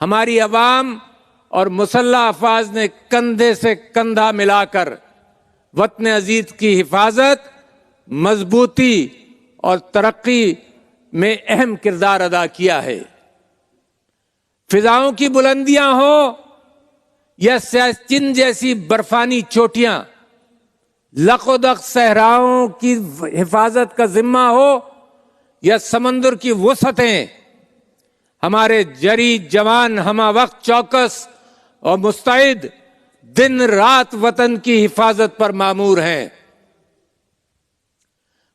ہماری عوام اور مسلح افواج نے کندھے سے کندھا ملا کر وطن عزیز کی حفاظت، مضبوطی اور ترقی میں اہم کردار ادا کیا ہے۔ فضاؤں کی بلندیاں ہوں یا سیاچن جیسی برفانی چوٹیاں، لقودق صحراؤں کی حفاظت کا ذمہ ہو یا سمندر کی وسعتیں، ہمارے جری جوان ہمہ وقت چوکس اور مستعد دن رات وطن کی حفاظت پر مامور ہیں۔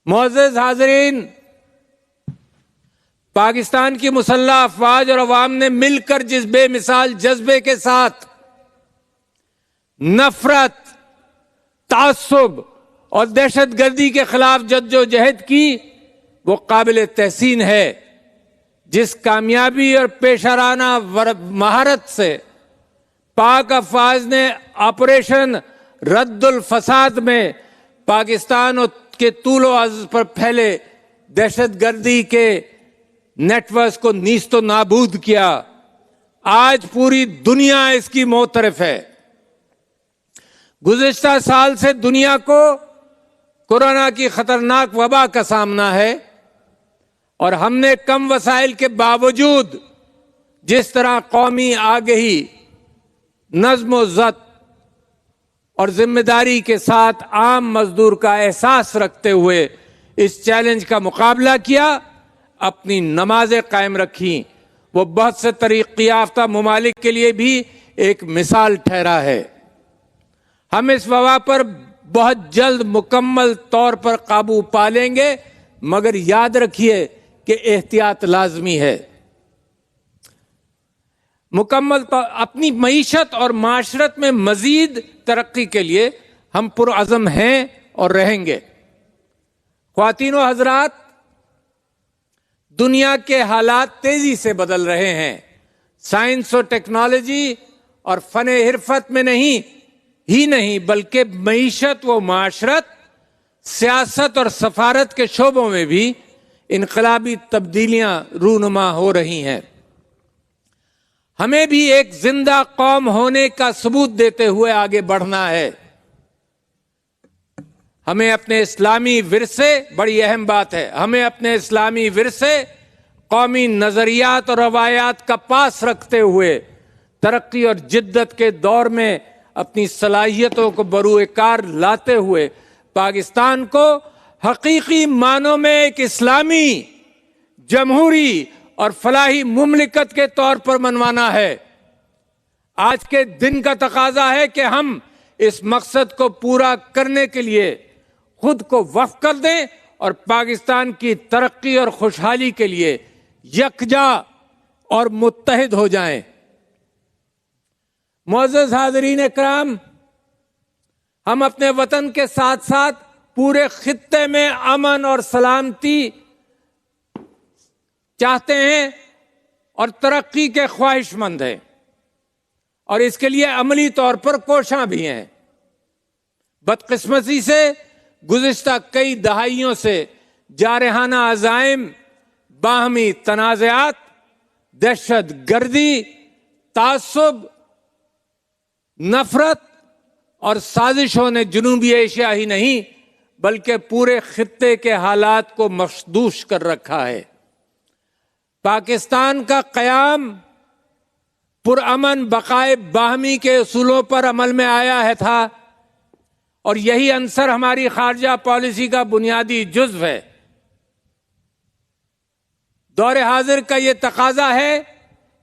معزز حاضرین، پاکستان کی مسلح افواج اور عوام نے مل کر جس بے مثال جذبے کے ساتھ نفرت، تعصب اور دہشت گردی کے خلاف جدوجہد کی، وہ قابل تحسین ہے۔ جس کامیابی اور پیشورانہ مہارت سے پاک افواج نے آپریشن رد الفساد میں پاکستان کے طول و عرض پر پھیلے دہشت گردی کے نیٹ ورک کو نیست و نابود کیا، آج پوری دنیا اس کی معترف ہے۔ گزشتہ سال سے دنیا کو کورونا کی خطرناک وبا کا سامنا ہے، اور ہم نے کم وسائل کے باوجود جس طرح قومی آگہی، نظم و ضبط اور ذمہ داری کے ساتھ عام مزدور کا احساس رکھتے ہوئے اس چیلنج کا مقابلہ کیا، اپنی نمازیں قائم رکھیں، وہ بہت سے ترقی یافتہ ممالک کے لیے بھی ایک مثال ٹھہرا ہے۔ ہم اس وبا پر بہت جلد مکمل طور پر قابو پا لیں گے، مگر یاد رکھیے کہ احتیاط لازمی ہے۔ مکمل اپنی معیشت اور معاشرت میں مزید ترقی کے لیے ہم پرعزم ہیں اور رہیں گے۔ خواتین و حضرات، دنیا کے حالات تیزی سے بدل رہے ہیں۔ سائنس و ٹیکنالوجی اور فن حرفت میں نہیں بلکہ معیشت و معاشرت، سیاست اور سفارت کے شعبوں میں بھی انقلابی تبدیلیاں رونما ہو رہی ہیں۔ ہمیں بھی ایک زندہ قوم ہونے کا ثبوت دیتے ہوئے آگے بڑھنا ہے۔ ہمیں اپنے اسلامی ورثے، بڑی اہم بات ہے، ہمیں اپنے اسلامی ورثے، قومی نظریات اور روایات کا پاس رکھتے ہوئے ترقی اور جدت کے دور میں اپنی صلاحیتوں کو بروئے کار لاتے ہوئے پاکستان کو حقیقی معنوں میں ایک اسلامی، جمہوری اور فلاحی مملکت کے طور پر منوانا ہے۔ آج کے دن کا تقاضا ہے کہ ہم اس مقصد کو پورا کرنے کے لیے خود کو وقف کر دیں اور پاکستان کی ترقی اور خوشحالی کے لیے یکجا اور متحد ہو جائیں۔ معزز حاضرین اکرام، ہم اپنے وطن کے ساتھ ساتھ پورے خطے میں امن اور سلامتی چاہتے ہیں اور ترقی کے خواہش مند ہیں، اور اس کے لیے عملی طور پر کوشاں بھی ہیں۔ بدقسمتی سے گزشتہ کئی دہائیوں سے جارحانہ عزائم، باہمی تنازعات، دہشت گردی، تعصب، نفرت اور سازشوں نے جنوبی ایشیا ہی نہیں بلکہ پورے خطے کے حالات کو مخدوش کر رکھا ہے۔ پاکستان کا قیام پرامن بقائے باہمی کے اصولوں پر عمل میں آیا تھا، اور یہی عنصر ہماری خارجہ پالیسی کا بنیادی جزو ہے۔ دور حاضر کا یہ تقاضا ہے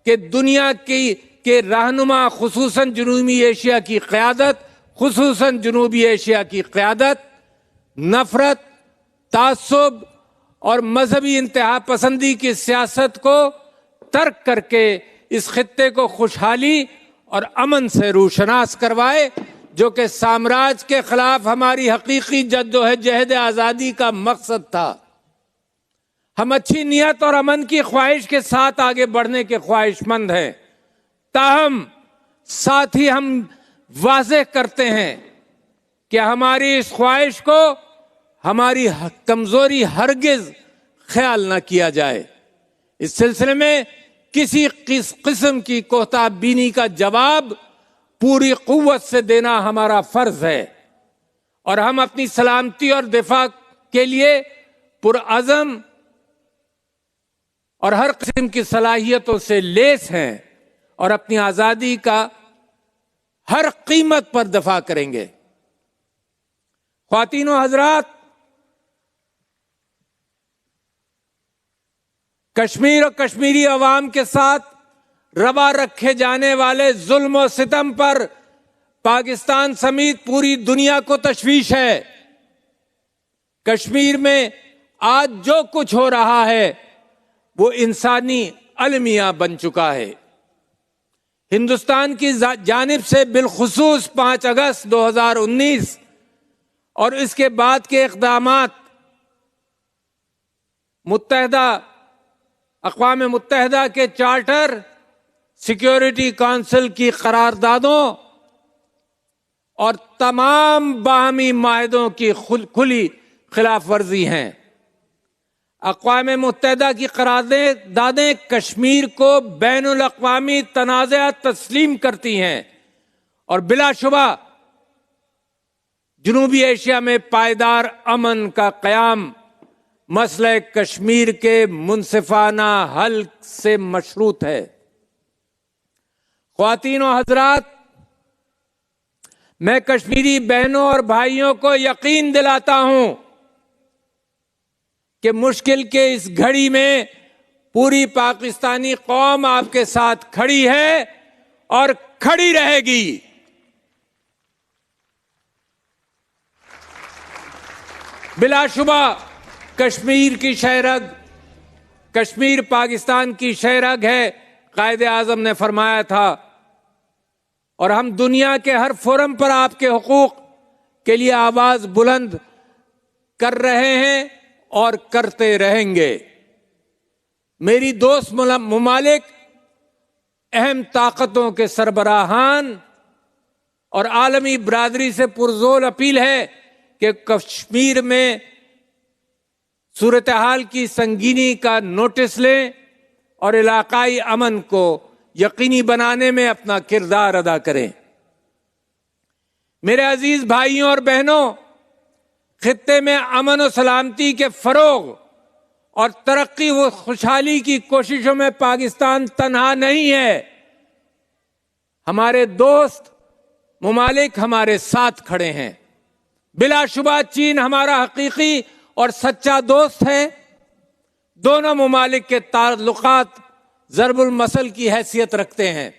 کہ دنیا کے رہنما، خصوصاً جنوبی ایشیا کی قیادت نفرت، تعصب اور مذہبی انتہا پسندی کی سیاست کو ترک کر کے اس خطے کو خوشحالی اور امن سے روشناس کروائے، جو کہ سامراج کے خلاف ہماری حقیقی جدوجہد آزادی کا مقصد تھا۔ ہم اچھی نیت اور امن کی خواہش کے ساتھ آگے بڑھنے کے خواہش مند ہیں، تاہم ساتھ ہی ہم واضح کرتے ہیں کہ ہماری اس خواہش کو ہماری کمزوری ہرگز خیال نہ کیا جائے۔ اس سلسلے میں کسی قسم کی کوتاہ بینی کا جواب پوری قوت سے دینا ہمارا فرض ہے، اور ہم اپنی سلامتی اور دفاع کے لیے پرعزم اور ہر قسم کی صلاحیتوں سے لیس ہیں، اور اپنی آزادی کا ہر قیمت پر دفاع کریں گے۔ خواتین و حضرات، کشمیر اور کشمیری عوام کے ساتھ روا رکھے جانے والے ظلم و ستم پر پاکستان سمیت پوری دنیا کو تشویش ہے۔ کشمیر میں آج جو کچھ ہو رہا ہے وہ انسانی المیہ بن چکا ہے۔ ہندوستان کی جانب سے بالخصوص 5 اگست 2019 اور اس کے بعد کے اقدامات، اقوام متحدہ کے چارٹر، سیکیورٹی کونسل کی قراردادوں اور تمام باہمی معاہدوں کی کھلی خلاف ورزی ہیں۔ اقوام متحدہ کی قراردادیں کشمیر کو بین الاقوامی تنازعات تسلیم کرتی ہیں، اور بلا شبہ جنوبی ایشیا میں پائیدار امن کا قیام مسئلہ کشمیر کے منصفانہ حل سے مشروط ہے۔ خواتین و حضرات، میں کشمیری بہنوں اور بھائیوں کو یقین دلاتا ہوں کہ مشکل کے اس گھڑی میں پوری پاکستانی قوم آپ کے ساتھ کھڑی ہے اور کھڑی رہے گی۔ بلا شبہ کشمیر کی شہرگ، کشمیر پاکستان کی شہرگ ہے، قائد اعظم نے فرمایا تھا، اور ہم دنیا کے ہر فورم پر آپ کے حقوق کے لیے آواز بلند کر رہے ہیں اور کرتے رہیں گے۔ میری دوست ممالک، اہم طاقتوں کے سربراہان اور عالمی برادری سے پرزور اپیل ہے کہ کشمیر میں صورتحال کی سنگینی کا نوٹس لیں اور علاقائی امن کو یقینی بنانے میں اپنا کردار ادا کریں۔ میرے عزیز بھائیوں اور بہنوں، خطے میں امن و سلامتی کے فروغ اور ترقی و خوشحالی کی کوششوں میں پاکستان تنہا نہیں ہے۔ ہمارے دوست ممالک ہمارے ساتھ کھڑے ہیں۔ بلا شبہ چین ہمارا حقیقی اور سچا دوست ہے۔ دونوں ممالک کے تعلقات ضرب المثل کی حیثیت رکھتے ہیں۔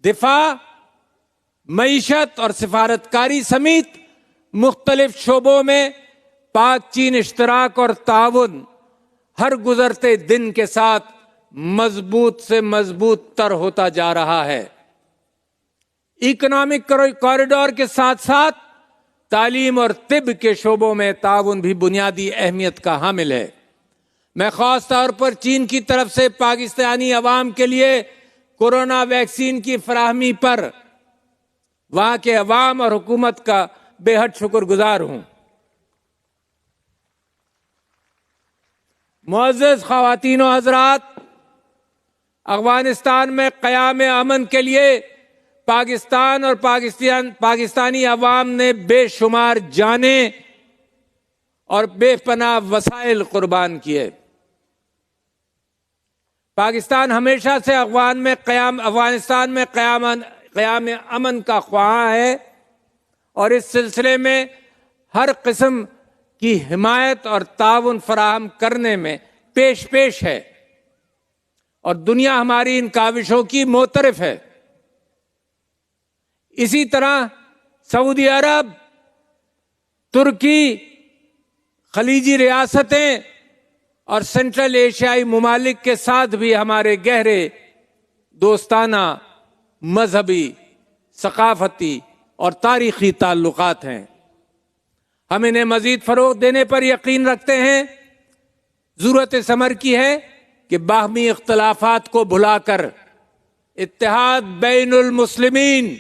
دفاع، معیشت اور سفارتکاری سمیت مختلف شعبوں میں پاک چین اشتراک اور تعاون ہر گزرتے دن کے ساتھ مضبوط سے مضبوط تر ہوتا جا رہا ہے۔ اکنامک کوریڈور کے ساتھ ساتھ تعلیم اور طب کے شعبوں میں تعاون بھی بنیادی اہمیت کا حامل ہے۔ میں خاص طور پر چین کی طرف سے پاکستانی عوام کے لیے کورونا ویکسین کی فراہمی پر وہاں کے عوام اور حکومت کا بے حد شکر گزار ہوں۔ معزز خواتین و حضرات، افغانستان میں قیام امن کے لیے پاکستان اور پاکستانی عوام نے بے شمار جانیں اور بے پناہ وسائل قربان کیے۔ پاکستان ہمیشہ سے افغانستان میں قیام امن کا خواہاں ہے، اور اس سلسلے میں ہر قسم کی حمایت اور تعاون فراہم کرنے میں پیش ہے، اور دنیا ہماری ان کاوشوں کی معترف ہے۔ اسی طرح سعودی عرب، ترکی، خلیجی ریاستیں اور سینٹرل ایشیائی ممالک کے ساتھ بھی ہمارے گہرے دوستانہ، مذہبی، ثقافتی اور تاریخی تعلقات ہیں۔ ہم انہیں مزید فروغ دینے پر یقین رکھتے ہیں۔ ضرورت اس امر کی ہے کہ باہمی اختلافات کو بھلا کر اتحاد بین المسلمین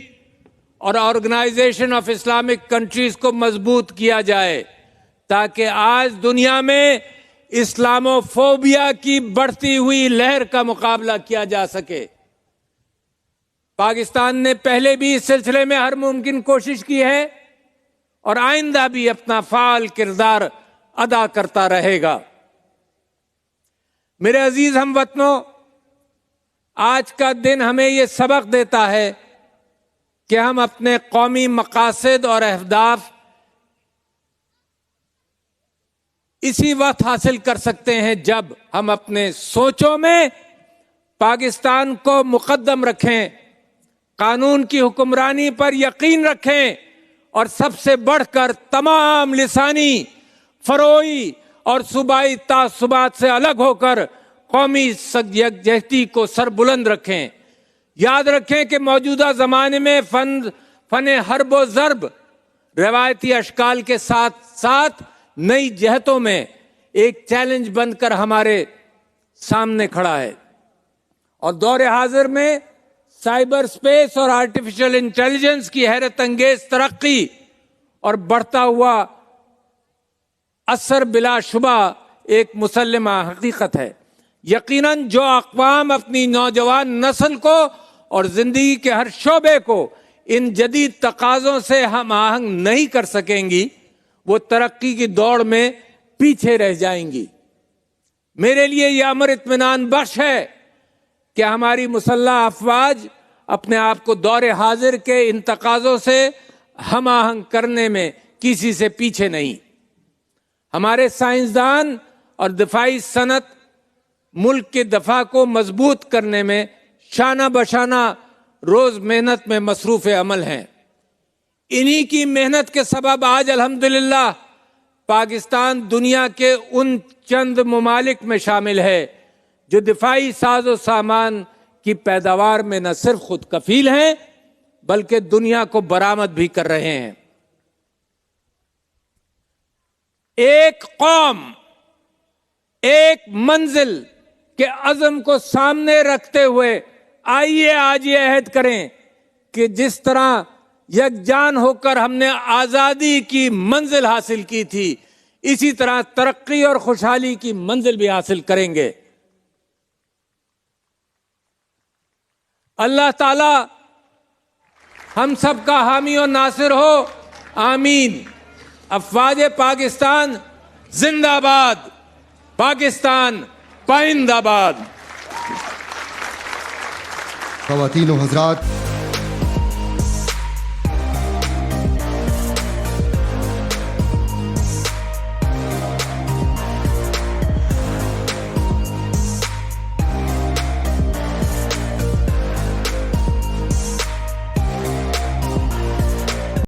اور آرگنائزیشن آف اسلامک کنٹریز کو مضبوط کیا جائے، تاکہ آج دنیا میں اسلاموفوبیا کی بڑھتی ہوئی لہر کا مقابلہ کیا جا سکے۔ پاکستان نے پہلے بھی اس سلسلے میں ہر ممکن کوشش کی ہے اور آئندہ بھی اپنا فعال کردار ادا کرتا رہے گا۔ میرے عزیز ہم وطنوں، آج کا دن ہمیں یہ سبق دیتا ہے کہ ہم اپنے قومی مقاصد اور اہداف اسی وقت حاصل کر سکتے ہیں جب ہم اپنے سوچوں میں پاکستان کو مقدم رکھیں، قانون کی حکمرانی پر یقین رکھیں اور سب سے بڑھ کر تمام لسانی، فروعی اور صوبائی تعصبات سے الگ ہو کر قومی یکجہتی کو سربلند رکھیں۔ یاد رکھیں کہ موجودہ زمانے میں فن حرب و ضرب روایتی اشکال کے ساتھ ساتھ نئی جہتوں میں ایک چیلنج بن کر ہمارے سامنے کھڑا ہے، اور دور حاضر میں سائبر سپیس اور آرٹیفیشل انٹیلیجنس کی حیرت انگیز ترقی اور بڑھتا ہوا اثر بلا شبہ ایک مسلمہ حقیقت ہے۔ یقیناً جو اقوام اپنی نوجوان نسل کو اور زندگی کے ہر شعبے کو ان جدید تقاضوں سے ہم آہنگ نہیں کر سکیں گی، وہ ترقی کی دوڑ میں پیچھے رہ جائیں گی۔ میرے لیے یہ امر اطمینان بخش ہے کہ ہماری مسلح افواج اپنے آپ کو دور حاضر کے ان تقاضوں سے ہم آہنگ کرنے میں کسی سے پیچھے نہیں۔ ہمارے سائنسدان اور دفاعی صنعت ملک کے دفاع کو مضبوط کرنے میں شانہ بشانہ روز محنت میں مصروف عمل ہیں۔ انہی کی محنت کے سبب آج الحمدللہ پاکستان دنیا کے ان چند ممالک میں شامل ہے جو دفاعی ساز و سامان کی پیداوار میں نہ صرف خود کفیل ہیں بلکہ دنیا کو برآمد بھی کر رہے ہیں۔ ایک قوم ایک منزل کے عزم کو سامنے رکھتے ہوئے آئیے آج یہ عہد کریں کہ جس طرح یکجان ہو کر ہم نے آزادی کی منزل حاصل کی تھی، اسی طرح ترقی اور خوشحالی کی منزل بھی حاصل کریں گے۔ اللہ تعالی ہم سب کا حامی و ناصر ہو، آمین۔ افواج پاکستان زندہ باد، پاکستان پائندہ باد۔ خواتین و حضرات،